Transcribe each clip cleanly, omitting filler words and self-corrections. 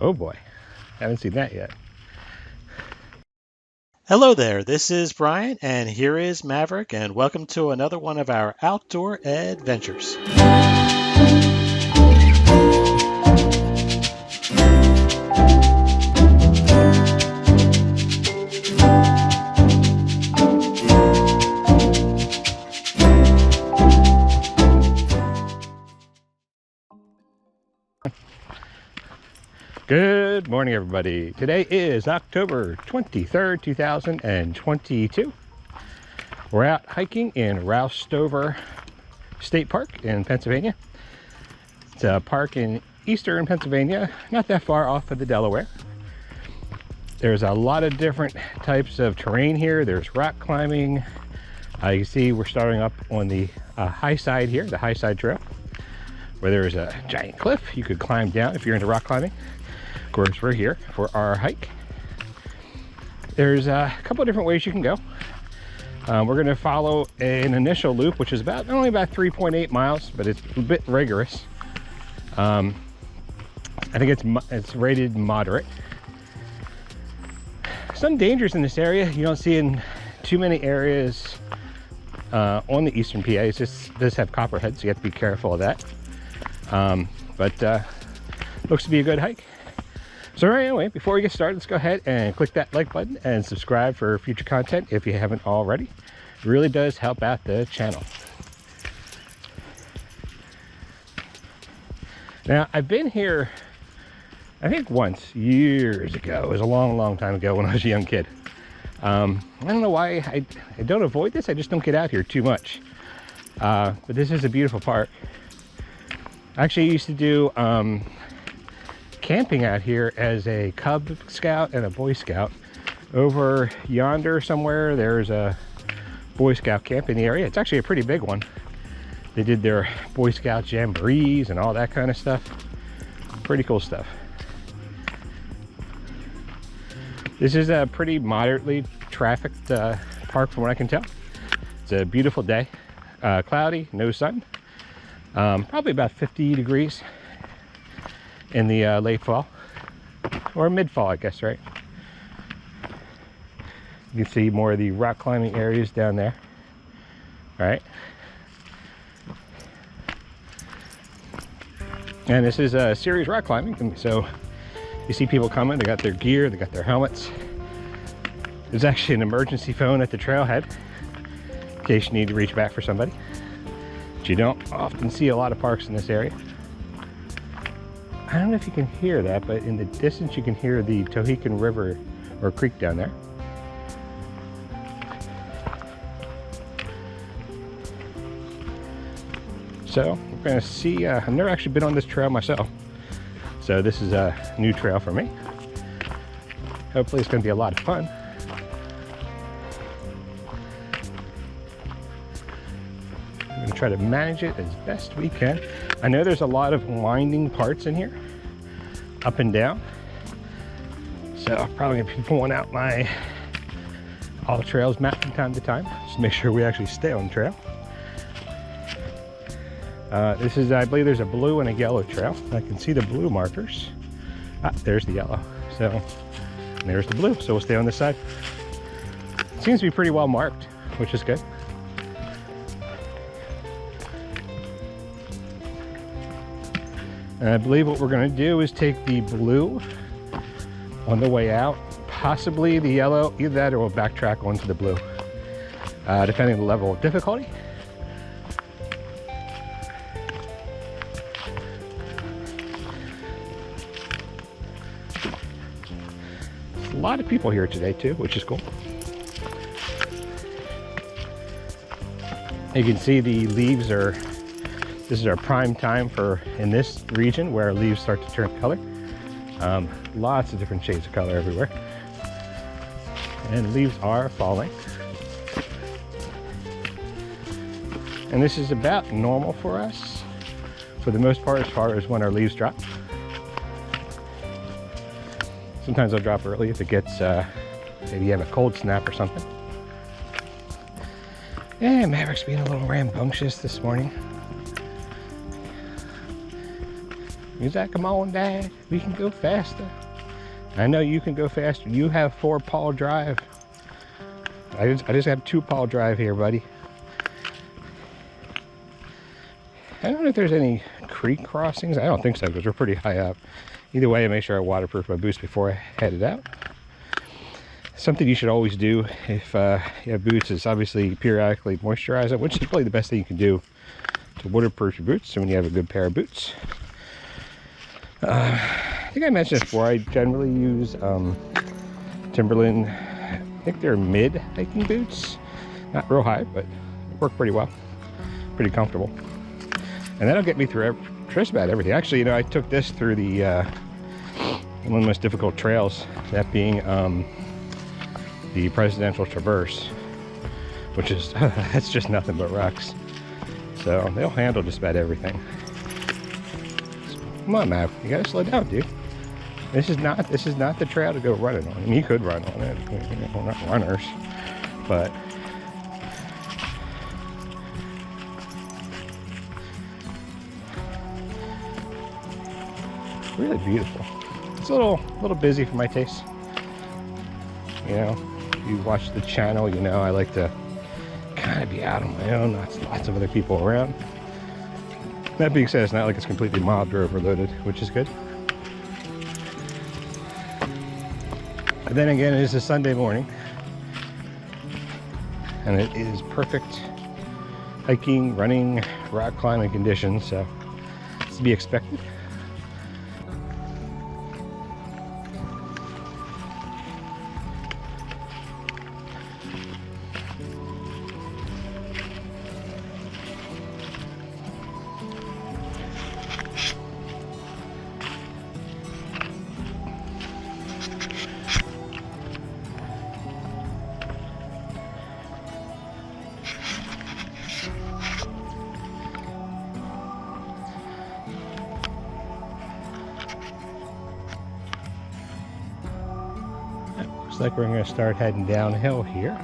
Oh boy, haven't seen that yet. Hello there, this is Brian, and here is Maverick, and welcome to another one of our outdoor adventures. Good morning, everybody. Today is October 23rd, 2022. We're out hiking in Roustover State Park in Pennsylvania. It's a park in eastern Pennsylvania, not that far off of the Delaware. There's a lot of different types of terrain here. There's rock climbing. You can see we're starting up on the high side here, the high side trail, where there's a giant cliff you could climb down if you're into rock climbing. Of course, we're here for our hike. There's a couple of different ways you can go. We're going to follow an initial loop, which is only about 3.8 miles, but it's a bit rigorous. I think it's rated moderate. Some dangers in this area you don't see in too many areas on the eastern PA. It does have copperheads, so you have to be careful of that. But looks to be a good hike. So anyway, before we get started, let's go ahead and click that like button and subscribe for future content if you haven't already. It really does help out the channel. Now, I've been here, I think once, years ago. It was a long time ago when I was a young kid. I don't know why I don't avoid this. I just don't get out here too much. But this is a beautiful park. I actually used to do camping out here as a Cub Scout and a Boy Scout. Over yonder somewhere, there's a Boy Scout camp in the area. It's actually a pretty big one. They did their Boy Scout jamborees and all that kind of stuff. Pretty cool stuff. This is a pretty moderately trafficked park from what I can tell. It's a beautiful day. Cloudy, no sun. Probably about 50 degrees in the late fall or mid fall, I guess, right? You can see more of the rock climbing areas down there. All right. And this is a serious rock climbing, so you see people coming, they got their gear, they got their helmets. There's actually an emergency phone at the trailhead in case you need to reach back for somebody. But you don't often see a lot of parks in this area. I don't know if you can hear that, but in the distance you can hear the Tohickon River or creek down there. So we're going to see, I've never actually been on this trail myself, so this is a new trail for me. Hopefully it's going to be a lot of fun. We're going to try to manage it as best we can. I know there's a lot of winding parts in here, up and down, so I'm probably going to be pulling out my all trails map from time to time, just to make sure we actually stay on trail. This is, I believe there's a blue and a yellow trail. I can see the blue markers. There's the yellow. So there's the blue. So we'll stay on this side. It seems to be pretty well marked, which is good. And I believe what we're going to do is take the blue on the way out, possibly the yellow, either that or we'll backtrack onto the blue, depending on the level of difficulty. A lot of people here today too, which is cool. You can see the leaves are, this is our prime time for, in this region, where leaves start to turn color. Lots of different shades of color everywhere. And leaves are falling. And this is about normal for us, for the most part, as far as when our leaves drop. Sometimes they'll drop early if it gets, maybe you have a cold snap or something. And Maverick's being a little rambunctious this morning. He's like, come on, Dad, we can go faster. I know you can go faster. You have 4-paw drive. I just have 2-paw drive here, buddy. I don't know if there's any creek crossings. I don't think so, because we're pretty high up. Either way, I make sure I waterproof my boots before I headed out. Something you should always do if you have boots is obviously periodically moisturize it, which is probably the best thing you can do to waterproof your boots. So when you have a good pair of boots. I think I mentioned this before, I generally use Timberland, I think they're mid hiking boots. Not real high, but work pretty well. Pretty comfortable. And that'll get me through just about everything. Actually, you know, I took this through the one of the most difficult trails, that being the Presidential Traverse, which is, that's just nothing but rocks. So they'll handle just about everything. Come on, Mav, you gotta slow down, dude. This is not the trail to go running on. I mean, you could run on it. We're not runners, but really beautiful. It's a little busy for my taste. You know, if you watch the channel, you know I like to kind of be out on my own. Lots of other people around. That being said, it's not like it's completely mobbed or overloaded, which is good. And then again, it is a Sunday morning, and it is perfect hiking, running, rock climbing conditions, so it's to be expected. Looks like we're going to start heading downhill here.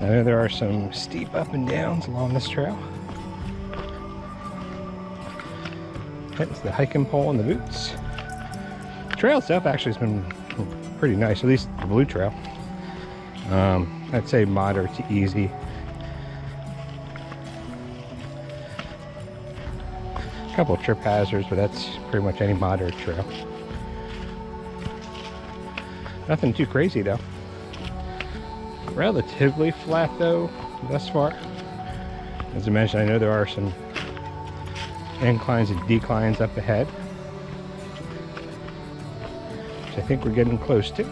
I know there are some steep up and downs along this trail. That's the hiking pole and the boots. The trail itself actually has been pretty nice, at least the blue trail. I'd say moderate to easy. A couple of trip hazards, but that's pretty much any moderate trail. Nothing too crazy though. Relatively flat though, thus far. As I mentioned, I know there are some inclines and declines up ahead, which I think we're getting close to.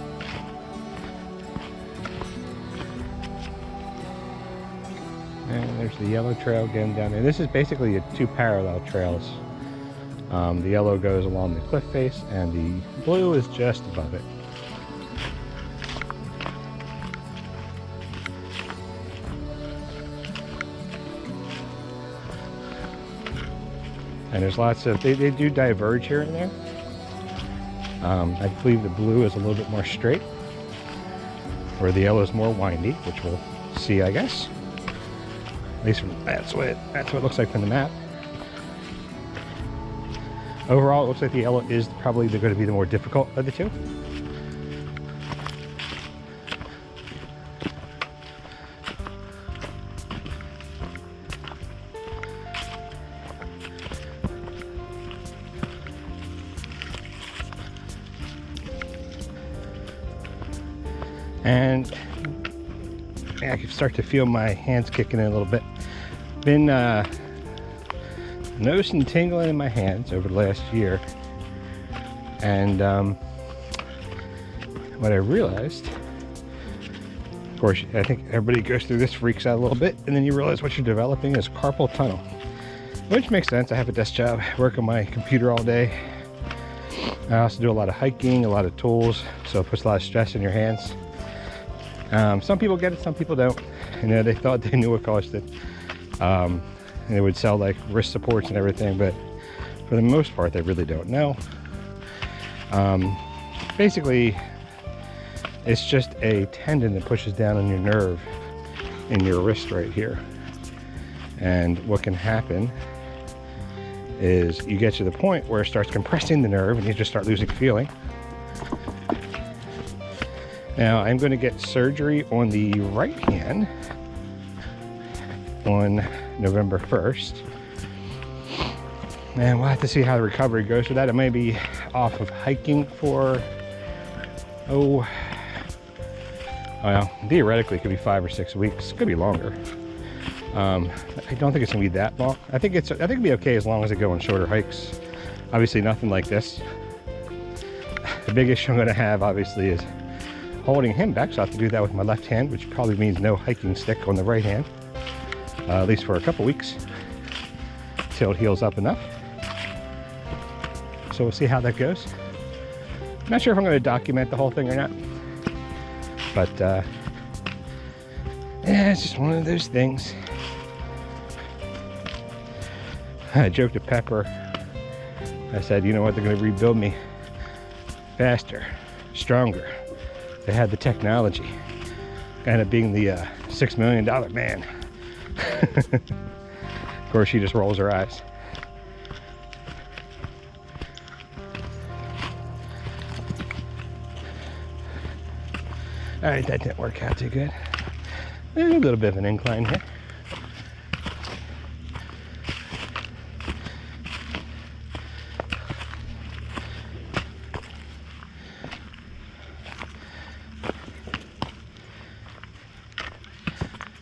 And there's the yellow trail again down there. This is basically 2 parallel trails. The yellow goes along the cliff face and the blue is just above it. And there's lots of, they do diverge here and there. I believe the blue is a little bit more straight, where the yellow is more windy, which we'll see, I guess. At least that's what it looks like from the map. Overall, it looks like the yellow is probably going to be the more difficult of the two. And I can start to feel my hands kicking in a little bit. Been noticing tingling in my hands over the last year. And what I realized, of course, I think everybody goes through this, freaks out a little bit, and then you realize what you're developing is carpal tunnel. Which makes sense. I have a desk job, work on my computer all day. I also do a lot of hiking, a lot of tools, so it puts a lot of stress in your hands. Some people get it, some people don't. You know, they thought they knew what caused it. And they would sell like wrist supports and everything, but for the most part, they really don't know. Basically, it's just a tendon that pushes down on your nerve in your wrist right here. And what can happen is you get to the point where it starts compressing the nerve and you just start losing feeling. Now I'm going to get surgery on the right hand on November 1st. And we'll have to see how the recovery goes for that. I may be off of hiking for, well, theoretically it could be 5 or 6 weeks. It could be longer. I don't think it's gonna be that long. I think it'll be okay as long as I go on shorter hikes. Obviously nothing like this. The big issue I'm gonna have obviously is holding him back, so I have to do that with my left hand, which probably means no hiking stick on the right hand, at least for a couple weeks, till it heals up enough. So we'll see how that goes. I'm not sure if I'm going to document the whole thing or not, but yeah, it's just one of those things. I joked to Pepper. I said, you know what, they're going to rebuild me faster, stronger. They had the technology. Kind of being the $6 million man. Of course, she just rolls her eyes. All right, that didn't work out too good. There's a little bit of an incline here.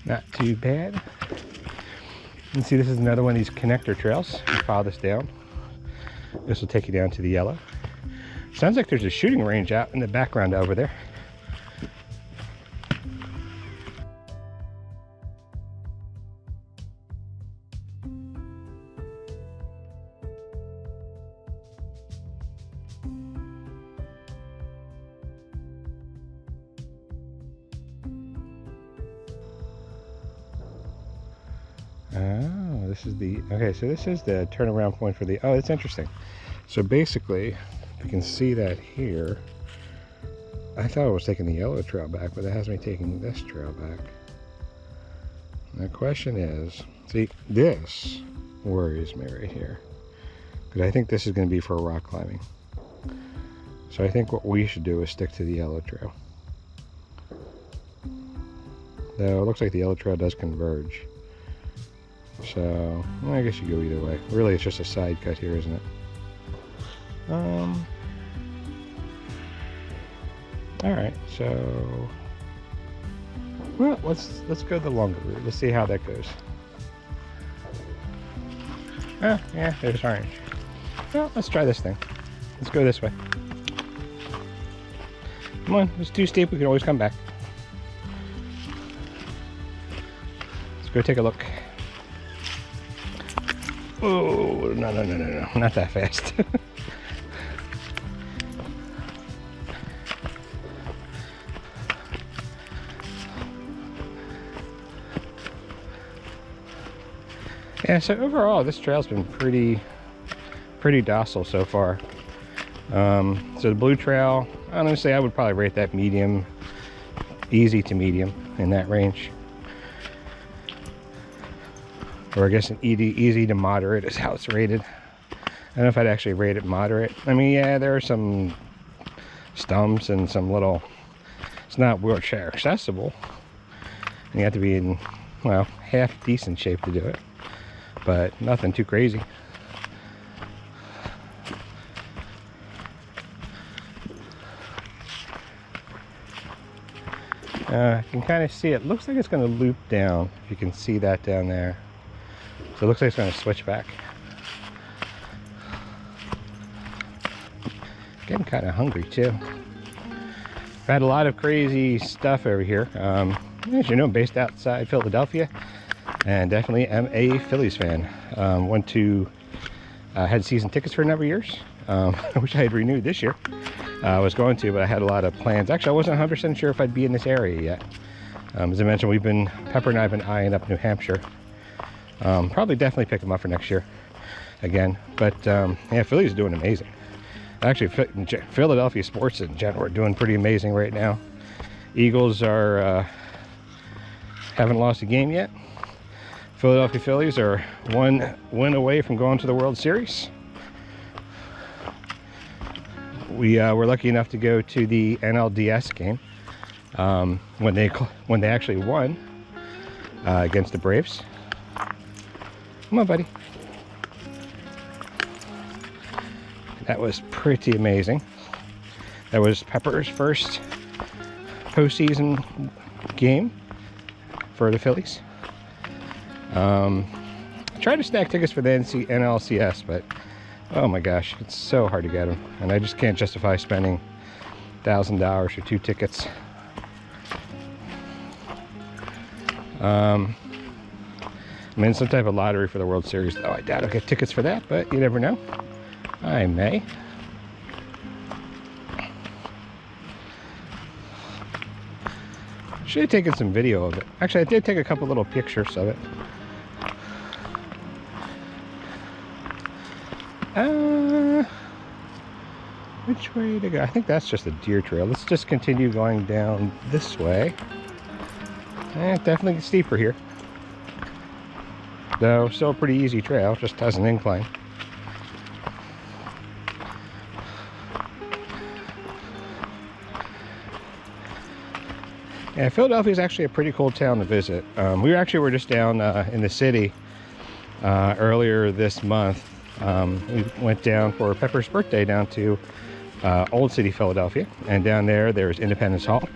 Not too bad. You can see this is another one of these connector trails. You follow this down. This will take you down to the yellow. Sounds like there's a shooting range out in the background over there. Oh, this is the, okay, so this is the turnaround point for the, oh, it's interesting. So basically, if you can see that here, I thought I was taking the yellow trail back, but it has me taking this trail back. And the question is, see, this worries me right here, because I think this is going to be for rock climbing. So I think what we should do is stick to the yellow trail. Though it looks like the yellow trail does converge. So, well, I guess you go either way. Really, it's just a side cut here, isn't it? All right, so, well, let's go the longer route. Let's see how that goes. Oh, yeah, there's orange. Well, let's try this thing. Let's go this way. Come on, it's too steep. We can always come back. Let's go take a look. Oh, no, not that fast. Yeah, so overall, this trail's been pretty docile so far. So the blue trail, honestly, I would probably rate that medium, easy to medium in that range. Or I guess an easy to moderate is how it's rated. I don't know if I'd actually rate it moderate. I mean, yeah, there are some stumps and some little, it's not wheelchair accessible. And you have to be in, well, half decent shape to do it. But nothing too crazy. I can kind of see it. Looks like it's going to loop down. If you can see that down there. So it looks like it's going to switch back. Getting kind of hungry too. I've had a lot of crazy stuff over here. As you know, I'm based outside Philadelphia, and definitely am a Phillies fan. Had season tickets for a number of years, which I had renewed this year. I was going to, but I had a lot of plans. Actually, I wasn't 100% sure if I'd be in this area yet. As I mentioned, Pepper and I have been eyeing up New Hampshire. Probably definitely pick them up for next year again. But yeah, Philly's doing amazing. Actually, Philadelphia sports in general are doing pretty amazing right now. Eagles are haven't lost a game yet. Philadelphia Phillies are one win away from going to the World Series. We were lucky enough to go to the NLDS game when they actually won against the Braves. Come on, buddy. That was pretty amazing. That was Pepper's first postseason game for the Phillies. I tried to snag tickets for the NLCS, but oh my gosh, it's so hard to get them, and I just can't justify spending $1,000 for 2 tickets. I'm in some type of lottery for the World Series, though. I doubt I'll get tickets for that, but you never know. I may. Should have taken some video of it. Actually, I did take a couple little pictures of it. Which way to go? I think that's just a deer trail. Let's just continue going down this way. Definitely steeper here. Though, still a pretty easy trail, just has an incline. Yeah, Philadelphia is actually a pretty cool town to visit. We were just down in the city earlier this month. We went down for Pepper's birthday down to Old City, Philadelphia, and down there's Independence Hall,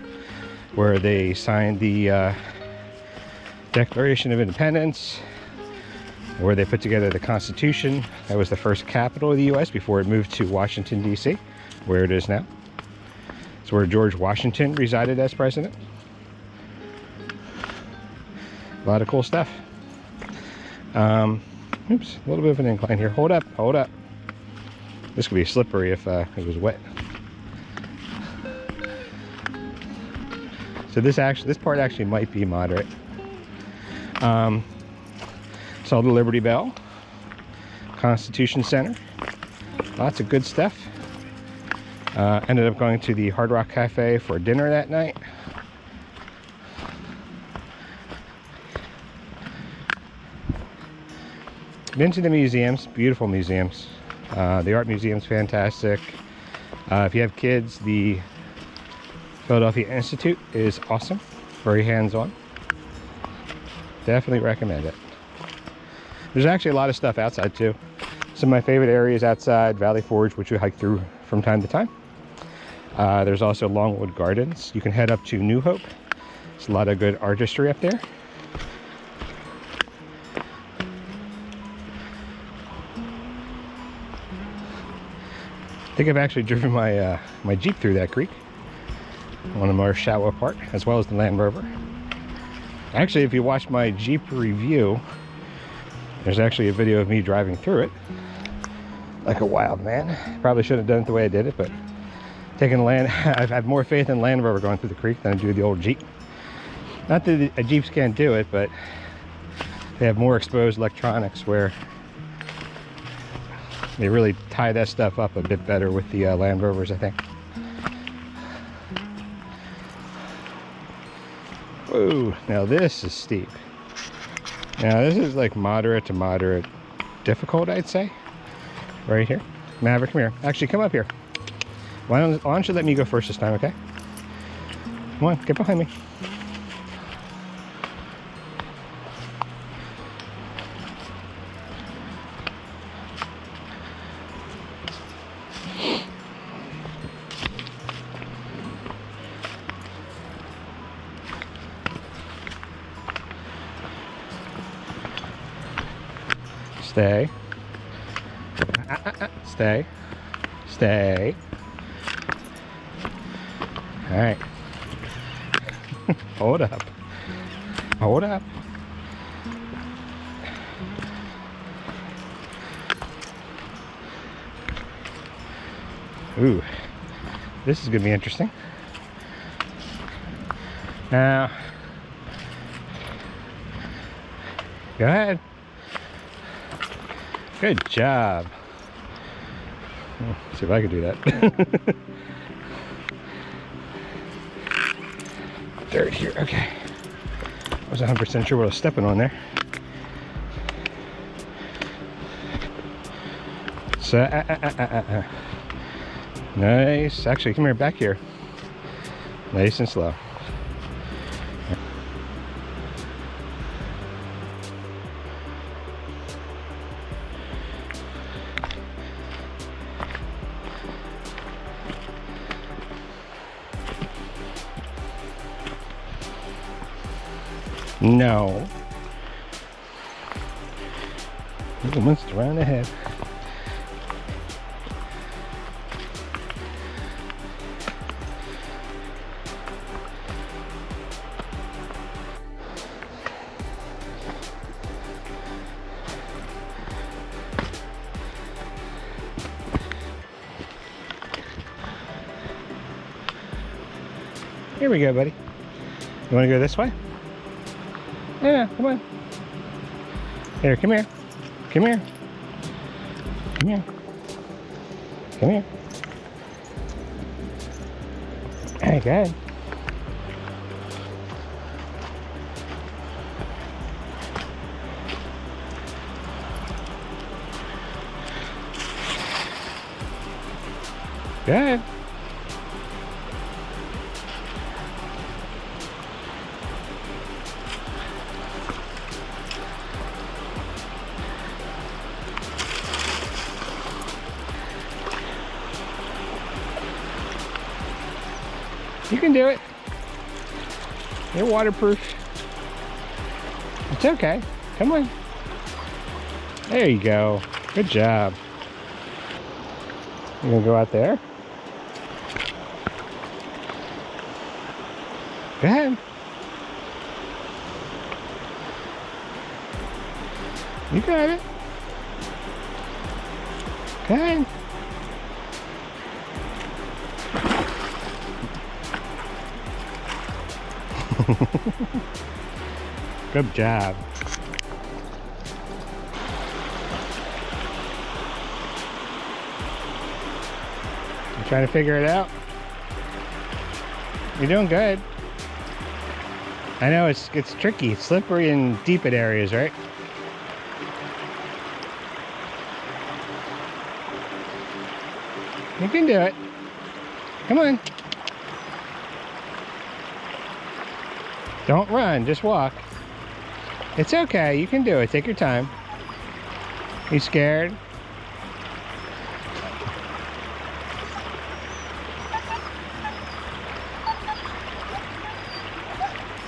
where they signed the Declaration of Independence, where they put together the Constitution. That was the first capital of the U.S. before it moved to Washington, D.C., where it is now. It's where George Washington resided as president. A lot of cool stuff. Oops, a little bit of an incline here. Hold up, hold up. This could be slippery if it was wet. So this part actually might be moderate. Saw the Liberty Bell, Constitution Center, lots of good stuff. Ended up going to the Hard Rock Cafe for dinner that night. Been to the museums, beautiful museums. The art museum's fantastic. If you have kids, the Philadelphia Institute is awesome, very hands-on. Definitely recommend it. There's actually a lot of stuff outside too. Some of my favorite areas outside, Valley Forge, which we hike through from time to time. There's also Longwood Gardens. You can head up to New Hope. There's a lot of good artistry up there. I think I've actually driven my my Jeep through that creek. One of our shallow part, as well as the Land Rover. Actually, if you watch my Jeep review, there's actually a video of me driving through it like a wild man. Probably shouldn't have done it the way I did it, but taking I've had more faith in Land Rover going through the creek than I do the old Jeep. Not that the Jeeps can't do it, but they have more exposed electronics where they really tie that stuff up a bit better with the Land Rovers, I think. Whoa, now this is steep. Now this is like moderate to moderate difficult, I'd say. Right here. Maverick, come here. Actually, come up here. Why don't you let me go first this time, okay? Come on, get behind me. Stay. Stay. Stay. All right. Hold up. Hold up. Ooh. This is going to be interesting. Now, go ahead. Good job. Let's see if I can do that. Dirt here, okay. I wasn't 100% sure what I was stepping on there. So, nice. Actually, come here, back here. Nice and slow. No. He wants to run ahead. Here we go, buddy. You want to go this way? Yeah, come on. Here, come here. Come here. Come here. Come here. Hey, go ahead. Go ahead. You can do it. You're waterproof. It's okay. Come on. There you go. Good job. You gonna go out there? Go ahead. You got it. Go ahead. Good job. You trying to figure it out? You're doing good. I know it's tricky, it's slippery in deep areas, right? You can do it. Come on. Don't run, just walk. It's okay, you can do it. Take your time. You scared?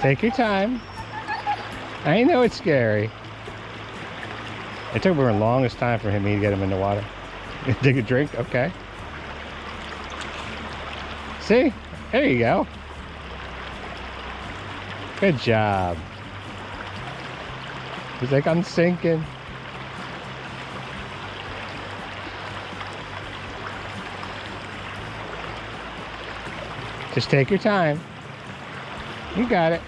Take your time. I know it's scary. It took me the longest time for me to get him in the water. Take a drink? Okay. See? There you go. Good job. He's like, I'm sinking. Just take your time. You got it.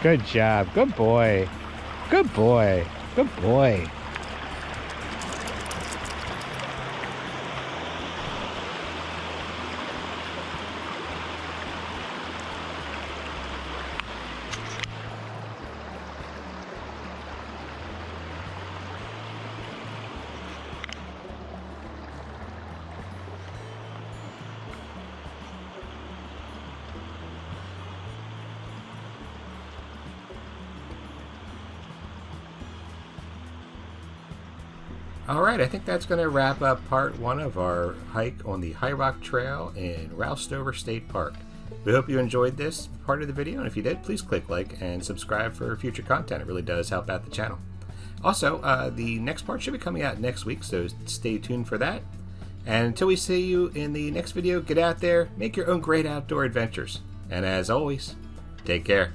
Good job. Good boy. Good boy. Good boy. Alright, I think that's going to wrap up part one of our hike on the High Rock Trail in Roustover State Park. We hope you enjoyed this part of the video, and if you did, please click like and subscribe for future content. It really does help out the channel. Also, the next part should be coming out next week, so stay tuned for that. And until we see you in the next video, get out there, make your own great outdoor adventures. And as always, take care.